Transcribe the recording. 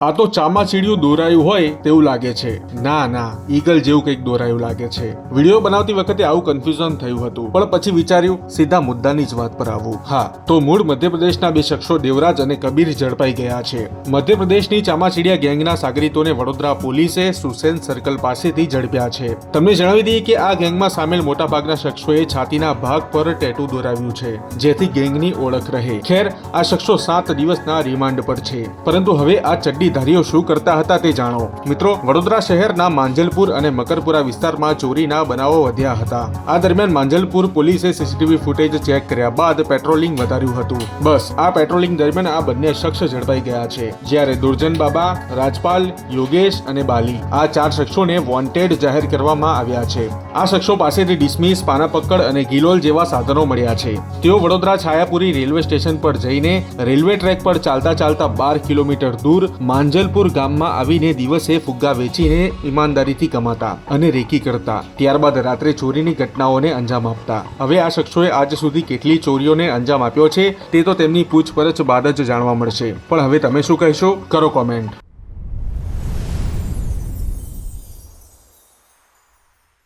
આ તો ચામાચીડિયું દોરાયું હોય તેવું લાગે છે. ના ઈગલ જેવું કંઈક દોરાયું લાગે છે. વિડીયો બનાવતી વખતે આવું કન્ફ્યુઝન થયું હતું, પણ પછી વિચાર્યું સીધા મુદ્દાની જ વાત પર આવું. હા, તો મૂળ મધ્યપ્રદેશના બે શખ્સો દેવરાજ અને કબીર ઝડપાઈ ગયા છે. મધ્યપ્રદેશની ચામાચીડિયા ગેંગના સાગરીતોને વડોદરા પોલીસે સુસેન સર્કલ પાસેથી ઝડપ્યા છે. તમને જણાવી દઈએ કે આ ગેંગમાં સામેલ મોટાભાગના શખ્સોએ છાતીના ભાગ પર ટેટુ દોરાવ્યું છે, જેથી ગેંગની ઓળખ રહે. ખેર, આ શખ્સો 7 દિવસના રિમાન્ડ પર છે, પરંતુ હવે આ ચડ્ડી ધારીઓ શું કરતા હતા તે જાણો. મિત્રો, વડોદરા શહેરના માંજલપુર અને મકરપુરા વિસ્તારમાં ચોરીના બનાવો વધ્યા હતા. આ દરમિયાન માંજલપુર પોલીસે સીસીટીવી ફૂટેજ ચેક કર્યા બાદ પેટ્રોલિંગ વધાર્યું હતું. બસ આ પેટ્રોલિંગ દરમિયાન આ બંને શખ્સ ઝડપાઈ ગયા છે, જ્યારે દુર્જન બાબા, રાજપાલ, યોગેશ અને બાલી આ 4 શખ્સોને વોન્ટેડ જાહેર કરવામાં આવ્યા છે. આ શખ્સો પાસેથી ડિસમિસ, પાનાપક્કડ અને ગિલોલ જેવા સાધનો મળ્યા છે. તેઓ વડોદરા છાયાપુરી રેલવે સ્ટેશન પર જઈને રેલવે ટ્રેક પર ચાલતા 12 કિલોમીટર દૂર માંજલપુર ગામમાં આવીને દિવસે ફુગ્ગા વેચીને ઈમાનદારીથી કમાતા અને રેકી કરતા, ત્યારબાદ રાત્રે ચોરીની ઘટનાઓને અંજામ આપતા. હવે આ શખ્સોએ આજ સુધી કેટલી ચોરીઓને અંજામ આપ્યો છે તે તો તેમની પૂછપરછ બાદ જ જાણવા મળશે. પણ હવે તમે શું કહેશો? કરો કોમેન્ટ.